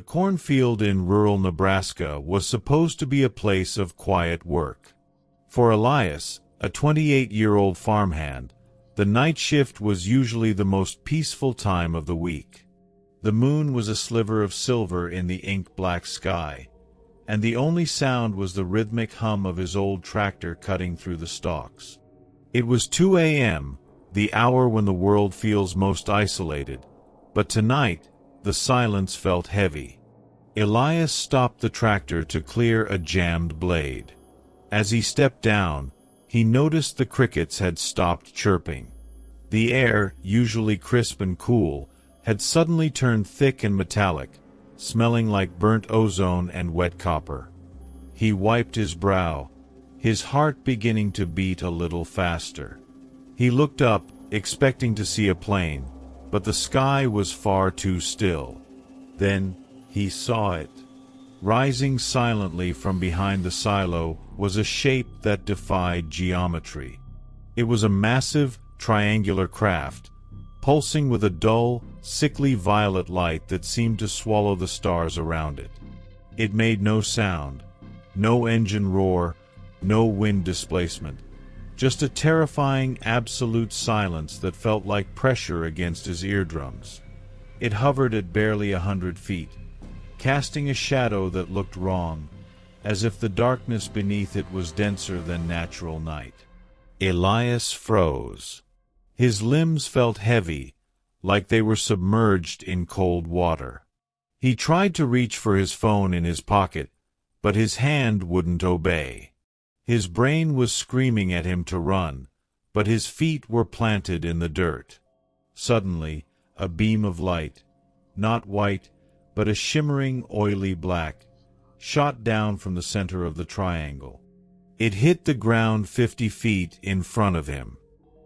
cornfield in rural Nebraska was supposed to be a place of quiet work. For Elias, a 28-year-old farmhand, the night shift was usually the most peaceful time of the week. The moon was a sliver of silver in the ink-black sky, and the only sound was the rhythmic hum of his old tractor cutting through the stalks. It was 2 a.m., the hour when the world feels most isolated, but tonight, the silence felt heavy. Elias stopped the tractor to clear a jammed blade. As he stepped down, he noticed the crickets had stopped chirping. The air, usually crisp and cool, had suddenly turned thick and metallic, smelling like burnt ozone and wet copper. He wiped his brow, his heart beginning to beat a little faster. He looked up, expecting to see a plane, but the sky was far too still. Then he saw it. Rising silently from behind the silo was a shape that defied geometry. It was a massive, triangular craft, pulsing with a dull, sickly violet light that seemed to swallow the stars around it. It made no sound, no engine roar, no wind displacement, just a terrifying, absolute silence that felt like pressure against his eardrums. It hovered at barely 100 feet, casting a shadow that looked wrong, as if the darkness beneath it was denser than natural night. Elias froze. His limbs felt heavy, like they were submerged in cold water. He tried to reach for his phone in his pocket, but his hand wouldn't obey. His brain was screaming at him to run, but his feet were planted in the dirt. Suddenly, a beam of light, not white, but a shimmering, oily black, shot down from the center of the triangle. It hit the ground 50 feet in front of him.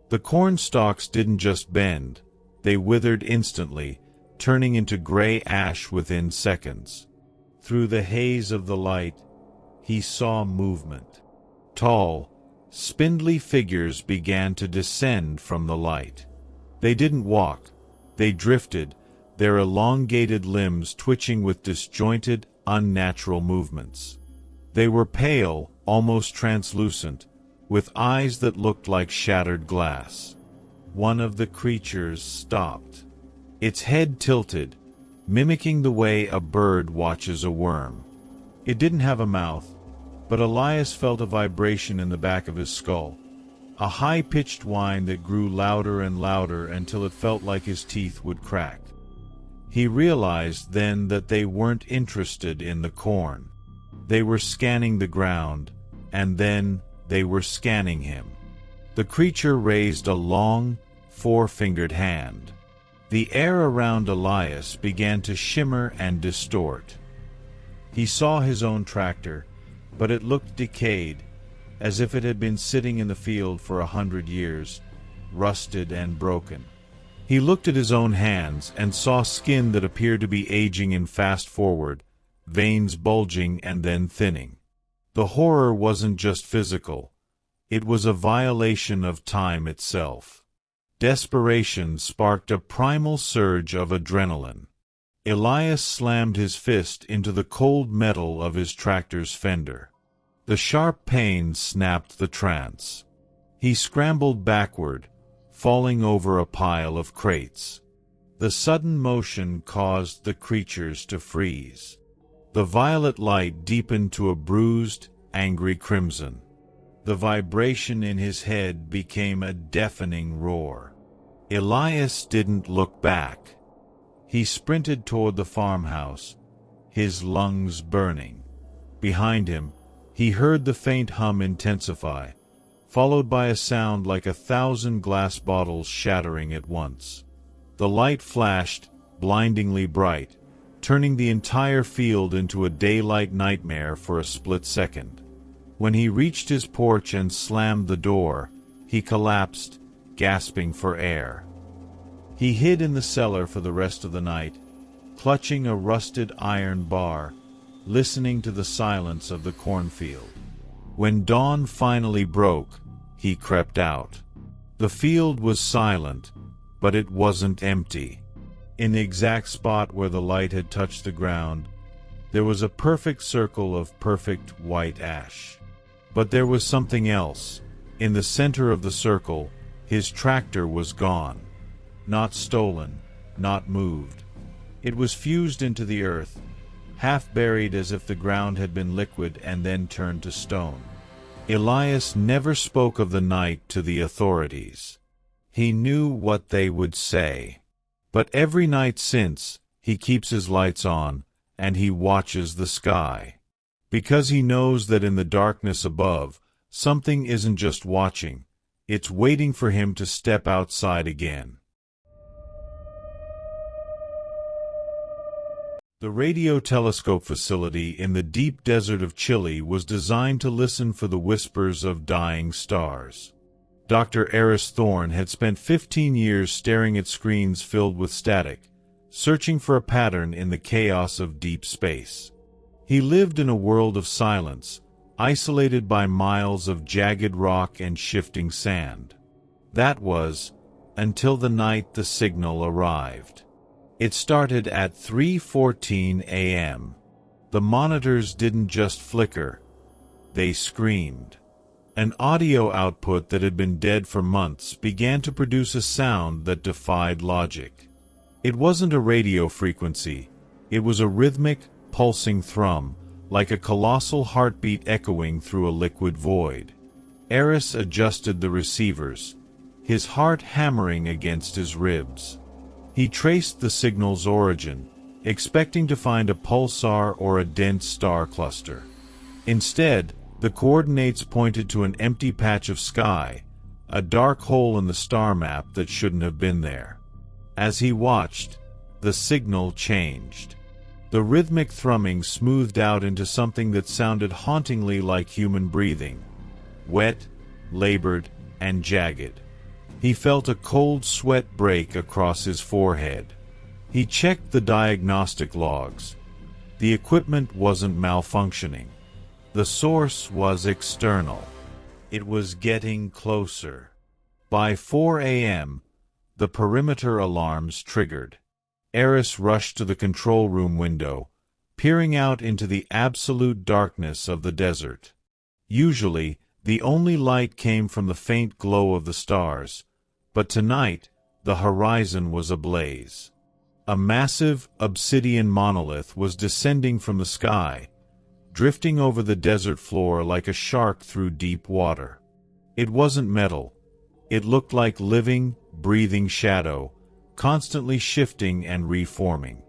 The corn stalks didn't just bend, they withered instantly, turning into gray ash within seconds. Through the haze of the light, he saw movement. Tall, spindly figures began to descend from the light. They didn't walk, they drifted, their elongated limbs twitching with disjointed, unnatural movements. They were pale, almost translucent, with eyes that looked like shattered glass. One of the creatures stopped. Its head tilted, mimicking the way a bird watches a worm. It didn't have a mouth, but Elias felt a vibration in the back of his skull, a high-pitched whine that grew louder and louder until it felt like his teeth would crack. He realized then that they weren't interested in the corn. They were scanning the ground, and then they were scanning him. The creature raised a long, four-fingered hand. The air around Elias began to shimmer and distort. He saw his own tractor, but it looked decayed, as if it had been sitting in the field for 100 years, rusted and broken. He looked at his own hands and saw skin that appeared to be aging in fast forward, veins bulging and then thinning. The horror wasn't just physical. It was a violation of time itself. Desperation sparked a primal surge of adrenaline. Elias slammed his fist into the cold metal of his tractor's fender. The sharp pain snapped the trance. He scrambled backward, falling over a pile of crates. The sudden motion caused the creatures to freeze. The violet light deepened to a bruised, angry crimson. The vibration in his head became a deafening roar. Elias didn't look back. He sprinted toward the farmhouse, his lungs burning. Behind him, he heard the faint hum intensify, followed by a sound like 1,000 glass bottles shattering at once. The light flashed, blindingly bright, turning the entire field into a daylight nightmare for a split second. When he reached his porch and slammed the door, he collapsed, gasping for air. He hid in the cellar for the rest of the night, clutching a rusted iron bar, listening to the silence of the cornfield. When dawn finally broke, he crept out. The field was silent, but it wasn't empty. In the exact spot where the light had touched the ground, there was a perfect circle of perfect white ash. But there was something else. In the center of the circle, his tractor was gone. Not stolen, not moved. It was fused into the earth, half buried as if the ground had been liquid and then turned to stone. Elias never spoke of the night to the authorities. He knew what they would say. But every night since, he keeps his lights on, and he watches the sky. Because he knows that in the darkness above, something isn't just watching, it's waiting for him to step outside again. The radio telescope facility in the deep desert of Chile was designed to listen for the whispers of dying stars. Dr. Eris Thorne had spent 15 years staring at screens filled with static, searching for a pattern in the chaos of deep space. He lived in a world of silence, isolated by miles of jagged rock and shifting sand. That was, until the night the signal arrived. It started at 3:14 a.m. The monitors didn't just flicker, they screamed. An audio output that had been dead for months began to produce a sound that defied logic. It wasn't a radio frequency, it was a rhythmic, pulsing thrum, like a colossal heartbeat echoing through a liquid void. Eris adjusted the receivers, his heart hammering against his ribs. He traced the signal's origin, expecting to find a pulsar or a dense star cluster. Instead, the coordinates pointed to an empty patch of sky, a dark hole in the star map that shouldn't have been there. As he watched, the signal changed. The rhythmic thrumming smoothed out into something that sounded hauntingly like human breathing, wet, labored, and jagged. He felt a cold sweat break across his forehead. He checked the diagnostic logs. The equipment wasn't malfunctioning. The source was external. It was getting closer. By 4 a.m., the perimeter alarms triggered. Eris rushed to the control room window, peering out into the absolute darkness of the desert. Usually, the only light came from the faint glow of the stars, but tonight, the horizon was ablaze. A massive, obsidian monolith was descending from the sky, drifting over the desert floor like a shark through deep water. It wasn't metal. It looked like living, breathing shadow, constantly shifting and reforming.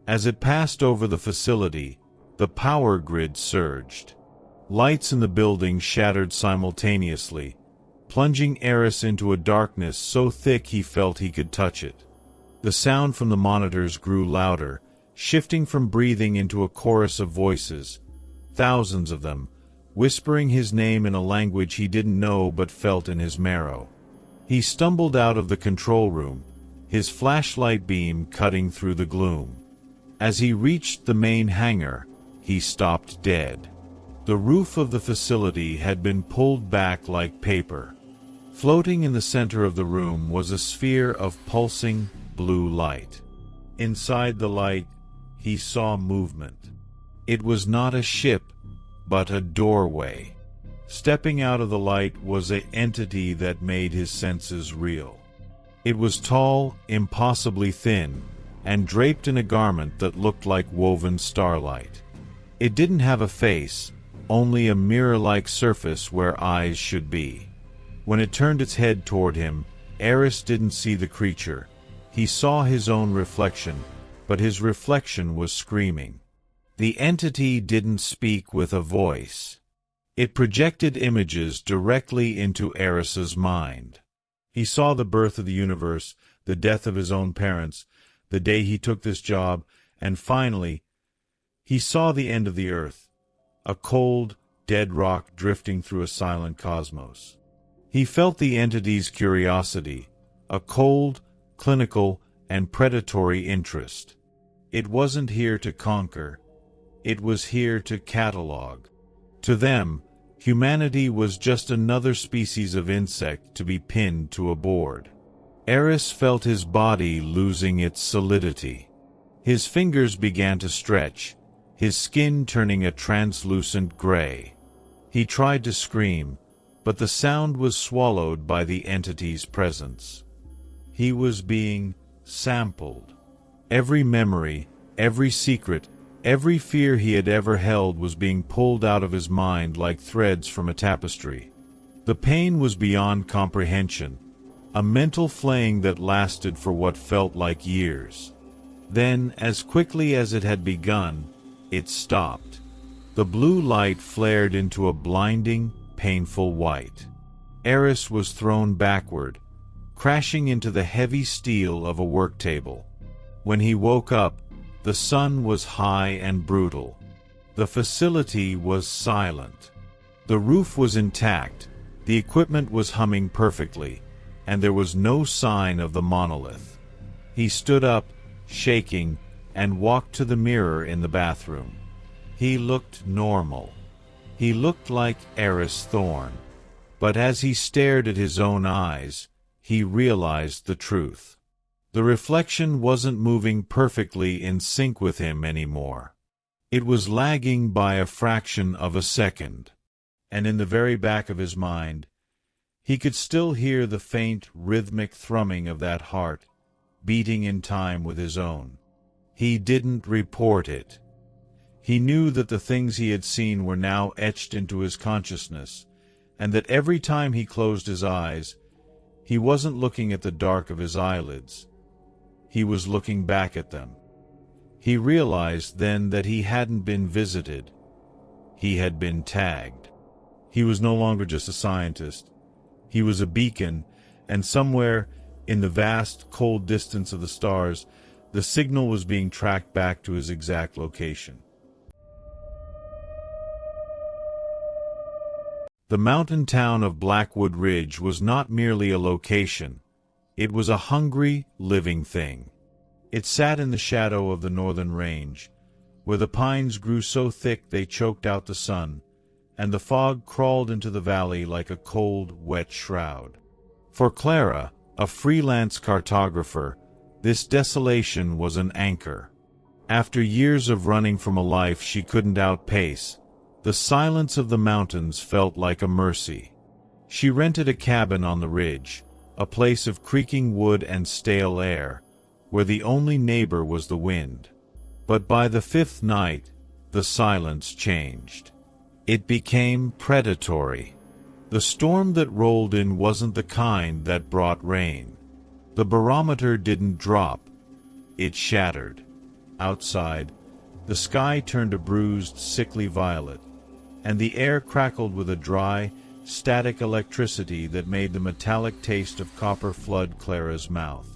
As it passed over the facility, the power grid surged. Lights in the building shattered simultaneously, plunging Eris into a darkness so thick he felt he could touch it. The sound from the monitors grew louder, shifting from breathing into a chorus of voices, thousands of them, whispering his name in a language he didn't know but felt in his marrow. He stumbled out of the control room, his flashlight beam cutting through the gloom. As he reached the main hangar, he stopped dead. The roof of the facility had been pulled back like paper. Floating in the center of the room was a sphere of pulsing, blue light. Inside the light, he saw movement. It was not a ship, but a doorway. Stepping out of the light was an entity that made his senses reel. It was tall, impossibly thin, and draped in a garment that looked like woven starlight. It didn't have a face, only a mirror-like surface where eyes should be. When it turned its head toward him, Eris didn't see the creature. He saw his own reflection, but his reflection was screaming. The entity didn't speak with a voice. It projected images directly into Eris's mind. He saw the birth of the universe, the death of his own parents, the day he took this job, and finally, he saw the end of the earth, a cold, dead rock drifting through a silent cosmos. He felt the entity's curiosity, a cold, clinical, and predatory interest. It wasn't here to conquer. It was here to catalog. To them, humanity was just another species of insect to be pinned to a board. Eris felt his body losing its solidity. His fingers began to stretch, his skin turning a translucent gray. He tried to scream, but the sound was swallowed by the entity's presence. He was being sampled. Every memory, every secret, every fear he had ever held was being pulled out of his mind like threads from a tapestry. The pain was beyond comprehension, a mental flaying that lasted for what felt like years. Then, as quickly as it had begun, it stopped. The blue light flared into a blinding, painful white. Eris was thrown backward, crashing into the heavy steel of a work table. When he woke up, the sun was high and brutal. The facility was silent. The roof was intact, the equipment was humming perfectly, and there was no sign of the monolith. He stood up, shaking, and walked to the mirror in the bathroom. He looked normal. He looked like Eris Thorne. But as he stared at his own eyes, he realized the truth. The reflection wasn't moving perfectly in sync with him anymore. It was lagging by a fraction of a second. And in the very back of his mind, he could still hear the faint, rhythmic thrumming of that heart, beating in time with his own. He didn't report it. He knew that the things he had seen were now etched into his consciousness, and that every time he closed his eyes, he wasn't looking at the dark of his eyelids. He was looking back at them. He realized then that he hadn't been visited. He had been tagged. He was no longer just a scientist. He was a beacon, and somewhere, in the vast, cold distance of the stars, the signal was being tracked back to his exact location. The mountain town of Blackwood Ridge was not merely a location. It was a hungry, living thing. It sat in the shadow of the northern range, where the pines grew so thick they choked out the sun, and the fog crawled into the valley like a cold, wet shroud. For Clara, a freelance cartographer, this desolation was an anchor. After years of running from a life she couldn't outpace, the silence of the mountains felt like a mercy. She rented a cabin on the ridge, a place of creaking wood and stale air, where the only neighbor was the wind. But by the fifth night, the silence changed. It became predatory. The storm that rolled in wasn't the kind that brought rain. The barometer didn't drop. It shattered. Outside, the sky turned a bruised, sickly violet, and the air crackled with a dry, static electricity that made the metallic taste of copper flood Clara's mouth.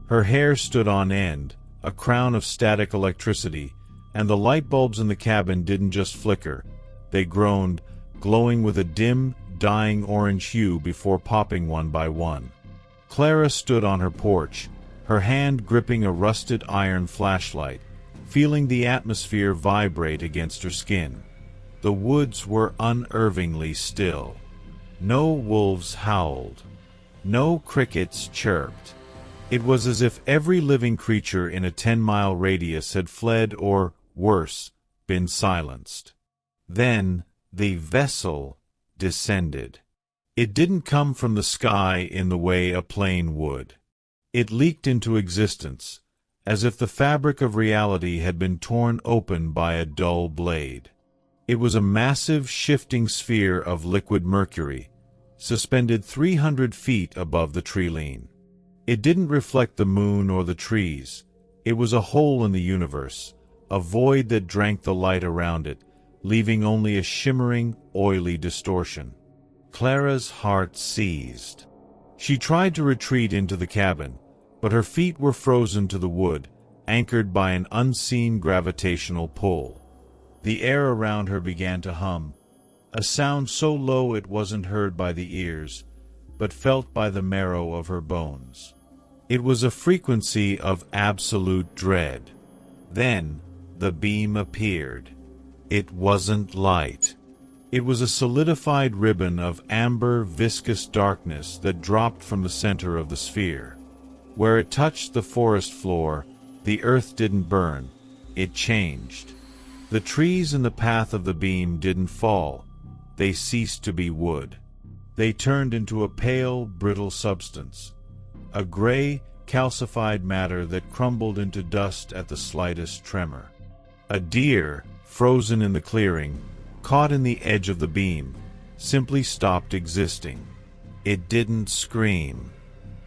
Her hair stood on end, a crown of static electricity, and the light bulbs in the cabin didn't just flicker. They groaned, glowing with a dim, dying orange hue before popping one by one. Clara stood on her porch, her hand gripping a rusted iron flashlight, feeling the atmosphere vibrate against her skin. The woods were unnervingly still. No wolves howled. No crickets chirped. It was as if every living creature in a 10-mile radius had fled or, worse, been silenced. Then, the vessel descended. It didn't come from the sky in the way a plane would. It leaked into existence, as if the fabric of reality had been torn open by a dull blade. It was a massive, shifting sphere of liquid mercury, suspended 300 feet above the treeline. It didn't reflect the moon or the trees. It was a hole in the universe, a void that drank the light around it, leaving only a shimmering, oily distortion. Clara's heart seized. She tried to retreat into the cabin, but her feet were frozen to the wood, anchored by an unseen gravitational pull. The air around her began to hum, a sound so low it wasn't heard by the ears, but felt by the marrow of her bones. It was a frequency of absolute dread. Then, the beam appeared. It wasn't light. It was a solidified ribbon of amber, viscous darkness that dropped from the center of the sphere. Where it touched the forest floor, the earth didn't burn, it changed. The trees in the path of the beam didn't fall, they ceased to be wood. They turned into a pale, brittle substance, a gray, calcified matter that crumbled into dust at the slightest tremor. A deer, frozen in the clearing, caught in the edge of the beam, simply stopped existing. It didn't scream.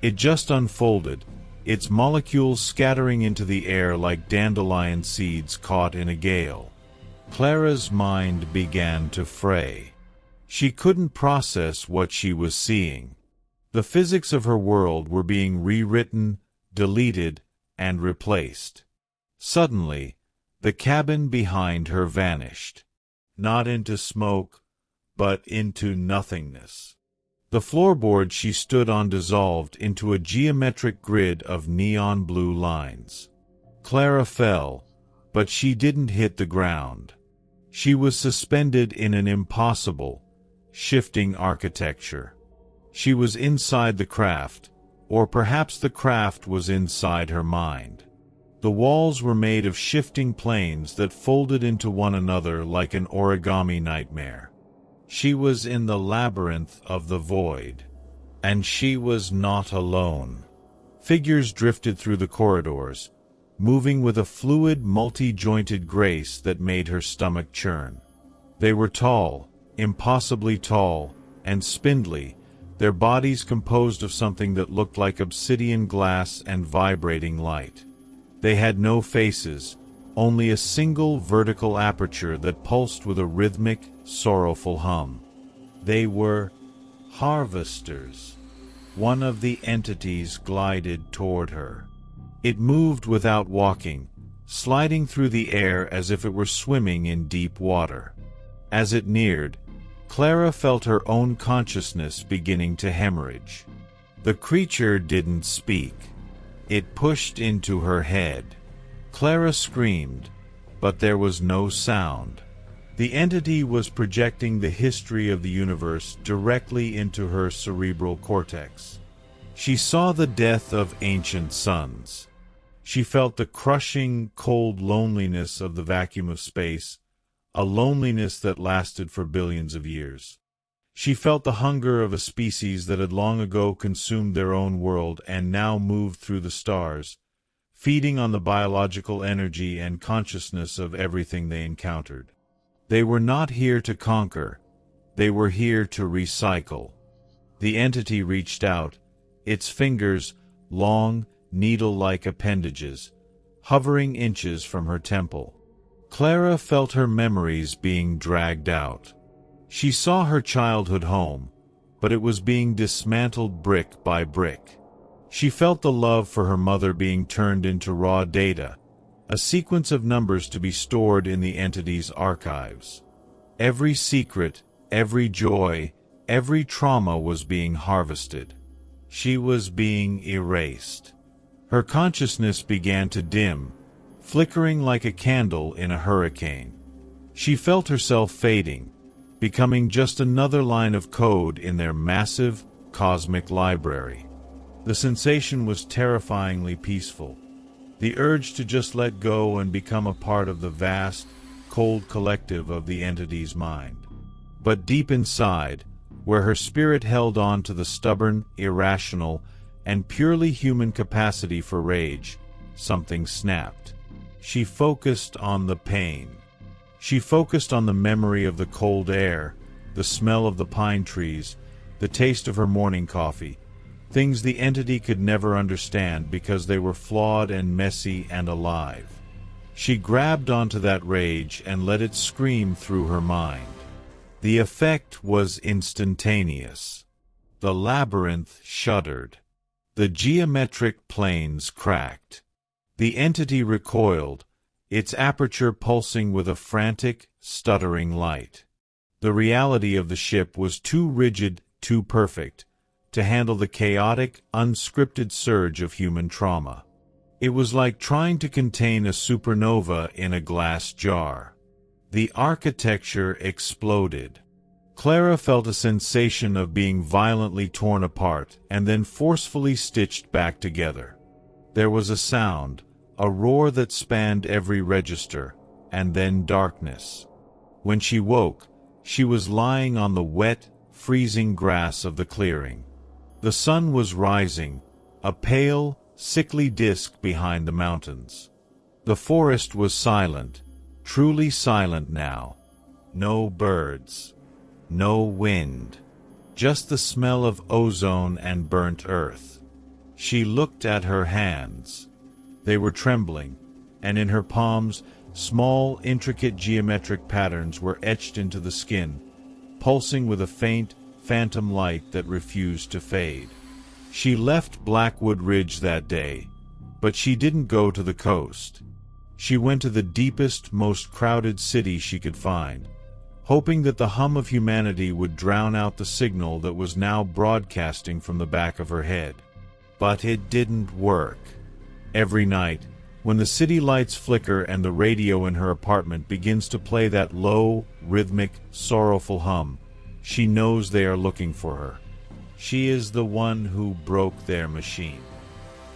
It just unfolded, its molecules scattering into the air like dandelion seeds caught in a gale. Clara's mind began to fray. She couldn't process what she was seeing. The physics of her world were being rewritten, deleted, and replaced. Suddenly, the cabin behind her vanished. Not into smoke, but into nothingness. The floorboard she stood on dissolved into a geometric grid of neon blue lines. Clara fell, but she didn't hit the ground. She was suspended in an impossible, shifting architecture. She was inside the craft, or perhaps the craft was inside her mind. The walls were made of shifting planes that folded into one another like an origami nightmare. She was in the labyrinth of the void. And she was not alone. Figures drifted through the corridors, moving with a fluid, multi-jointed grace that made her stomach churn. They were tall, impossibly tall, and spindly, their bodies composed of something that looked like obsidian glass and vibrating light. They had no faces, only a single vertical aperture that pulsed with a rhythmic, sorrowful hum. They were harvesters. One of the entities glided toward her. It moved without walking, sliding through the air as if it were swimming in deep water. As it neared, Clara felt her own consciousness beginning to hemorrhage. The creature didn't speak. It pushed into her head. Clara screamed, but there was no sound. The entity was projecting the history of the universe directly into her cerebral cortex. She saw the death of ancient suns. She felt the crushing, cold loneliness of the vacuum of space, a loneliness that lasted for billions of years. She felt the hunger of a species that had long ago consumed their own world and now moved through the stars, feeding on the biological energy and consciousness of everything they encountered. They were not here to conquer, they were here to recycle. The entity reached out, its fingers, long, needle-like appendages, hovering inches from her temple. Clara felt her memories being dragged out. She saw her childhood home, but it was being dismantled brick by brick. She felt the love for her mother being turned into raw data, a sequence of numbers to be stored in the entity's archives. Every secret, every joy, every trauma was being harvested. She was being erased. Her consciousness began to dim, flickering like a candle in a hurricane. She felt herself fading, becoming just another line of code in their massive, cosmic library. The sensation was terrifyingly peaceful. The urge to just let go and become a part of the vast, cold collective of the entity's mind. But deep inside, where her spirit held on to the stubborn, irrational, and purely human capacity for rage, something snapped. She focused on the pain. She focused on the memory of the cold air, the smell of the pine trees, the taste of her morning coffee, things the entity could never understand because they were flawed and messy and alive. She grabbed onto that rage and let it scream through her mind. The effect was instantaneous. The labyrinth shuddered. The geometric planes cracked. The entity recoiled, its aperture pulsing with a frantic, stuttering light. The reality of the ship was too rigid, too perfect, to handle the chaotic, unscripted surge of human trauma. It was like trying to contain a supernova in a glass jar. The architecture exploded. Clara felt a sensation of being violently torn apart and then forcefully stitched back together. There was a sound, a roar that spanned every register, and then darkness. When she woke, she was lying on the wet, freezing grass of the clearing. The sun was rising, a pale, sickly disk behind the mountains. The forest was silent, truly silent now. No birds, no wind, just the smell of ozone and burnt earth. She looked at her hands. They were trembling, and in her palms, small, intricate geometric patterns were etched into the skin, pulsing with a faint, phantom light that refused to fade. She left Blackwood Ridge that day, but she didn't go to the coast. She went to the deepest, most crowded city she could find, hoping that the hum of humanity would drown out the signal that was now broadcasting from the back of her head. But it didn't work. Every night, when the city lights flicker and the radio in her apartment begins to play that low, rhythmic, sorrowful hum, she knows they are looking for her. She is the one who broke their machine.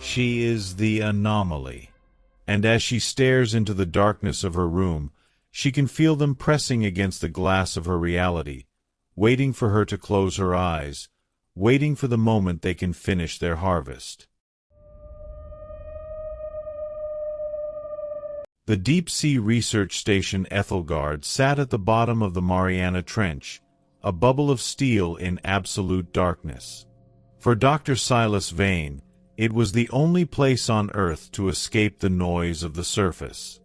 She is the anomaly. And as she stares into the darkness of her room, she can feel them pressing against the glass of her reality, waiting for her to close her eyes, waiting for the moment they can finish their harvest. The deep-sea research station Ethelgard sat at the bottom of the Mariana Trench, a bubble of steel in absolute darkness. For Dr. Silas Vane, it was the only place on Earth to escape the noise of the surface.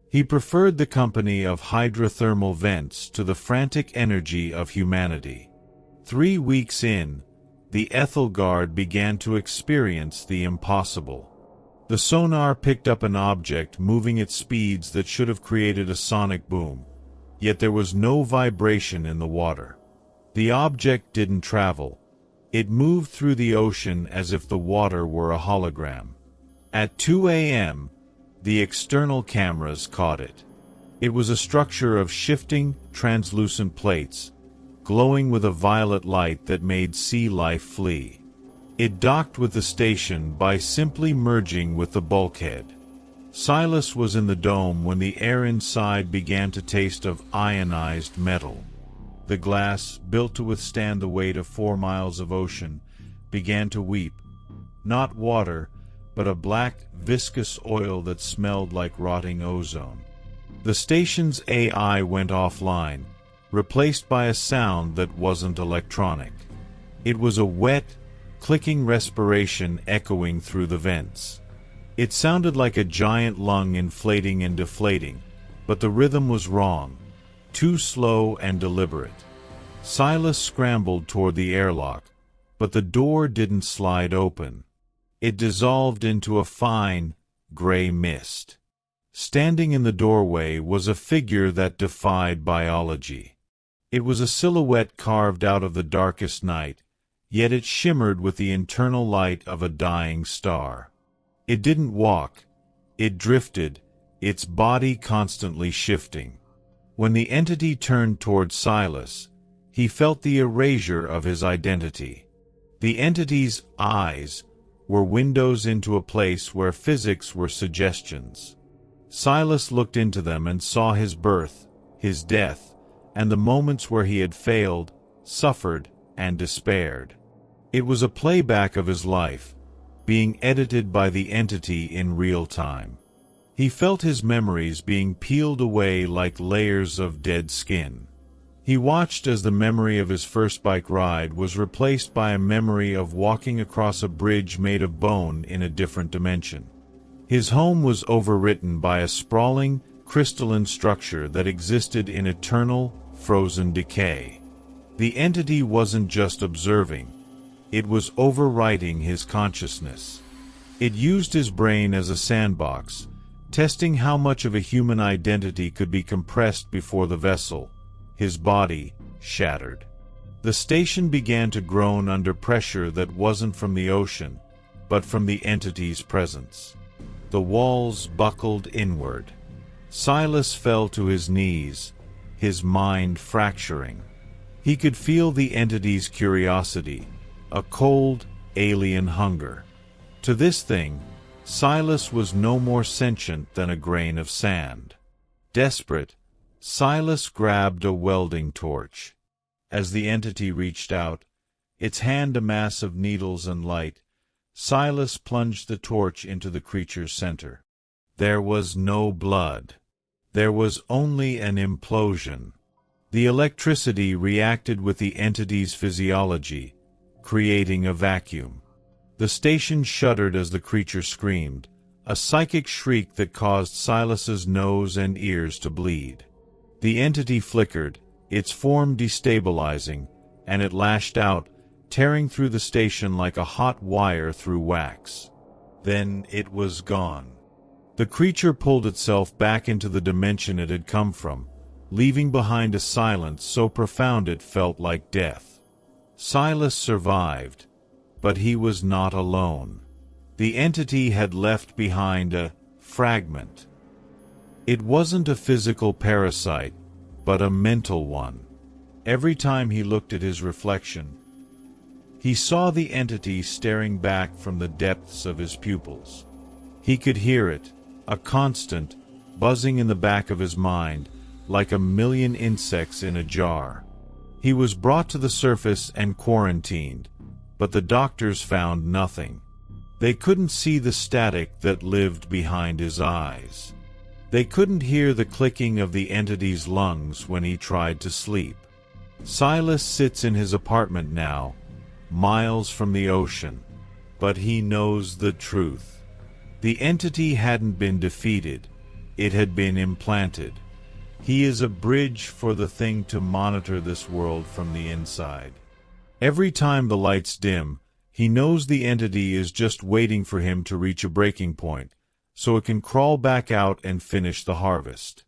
He preferred the company of hydrothermal vents to the frantic energy of humanity. 3 weeks in, the Ethelgard began to experience the impossible. The sonar picked up an object moving at speeds that should have created a sonic boom, yet there was no vibration in the water. The object didn't travel. It moved through the ocean as if the water were a hologram. At 2 a.m., the external cameras caught it. It was a structure of shifting, translucent plates, glowing with a violet light that made sea life flee. It docked with the station by simply merging with the bulkhead. Silas was in the dome when the air inside began to taste of ionized metal. The glass, built to withstand the weight of 4 miles of ocean, began to weep. Not water, but a black, viscous oil that smelled like rotting ozone. The station's AI went offline, replaced by a sound that wasn't electronic. It was a wet, clicking respiration echoing through the vents. It sounded like a giant lung inflating and deflating, but the rhythm was wrong, too slow and deliberate. Silas scrambled toward the airlock, but the door didn't slide open. It dissolved into a fine, gray mist. Standing in the doorway was a figure that defied biology. It was a silhouette carved out of the darkest night, yet it shimmered with the internal light of a dying star. It didn't walk, it drifted, its body constantly shifting. When the entity turned toward Silas, he felt the erasure of his identity. The entity's eyes were windows into a place where physics were suggestions. Silas looked into them and saw his birth, his death, and the moments where he had failed, suffered, and despaired. It was a playback of his life, being edited by the entity in real time. He felt his memories being peeled away like layers of dead skin. He watched as the memory of his first bike ride was replaced by a memory of walking across a bridge made of bone in a different dimension. His home was overwritten by a sprawling, crystalline structure that existed in eternal, frozen decay. The entity wasn't just observing. It was overwriting his consciousness. It used his brain as a sandbox, testing how much of a human identity could be compressed before the vessel, his body, shattered. The station began to groan under pressure that wasn't from the ocean, but from the entity's presence. The walls buckled inward. Silas fell to his knees, his mind fracturing. He could feel the entity's curiosity, a cold, alien hunger. To this thing, Silas was no more sentient than a grain of sand. Desperate, Silas grabbed a welding torch. As the entity reached out, its hand a mass of needles and light, Silas plunged the torch into the creature's center. There was no blood. There was only an implosion. The electricity reacted with the entity's physiology, creating a vacuum. The station shuddered as the creature screamed, a psychic shriek that caused Silas's nose and ears to bleed. The entity flickered, its form destabilizing, and it lashed out, tearing through the station like a hot wire through wax. Then it was gone. The creature pulled itself back into the dimension it had come from, leaving behind a silence so profound it felt like death. Silas survived, but he was not alone. The entity had left behind a fragment. It wasn't a physical parasite, but a mental one. Every time he looked at his reflection, he saw the entity staring back from the depths of his pupils. He could hear it, a constant, buzzing in the back of his mind, like a million insects in a jar. He was brought to the surface and quarantined, but the doctors found nothing. They couldn't see the static that lived behind his eyes. They couldn't hear the clicking of the entity's lungs when he tried to sleep. Silas sits in his apartment now, miles from the ocean, but he knows the truth. The entity hadn't been defeated, it had been implanted. He is a bridge for the thing to monitor this world from the inside. Every time the lights dim, he knows the entity is just waiting for him to reach a breaking point, so it can crawl back out and finish the harvest.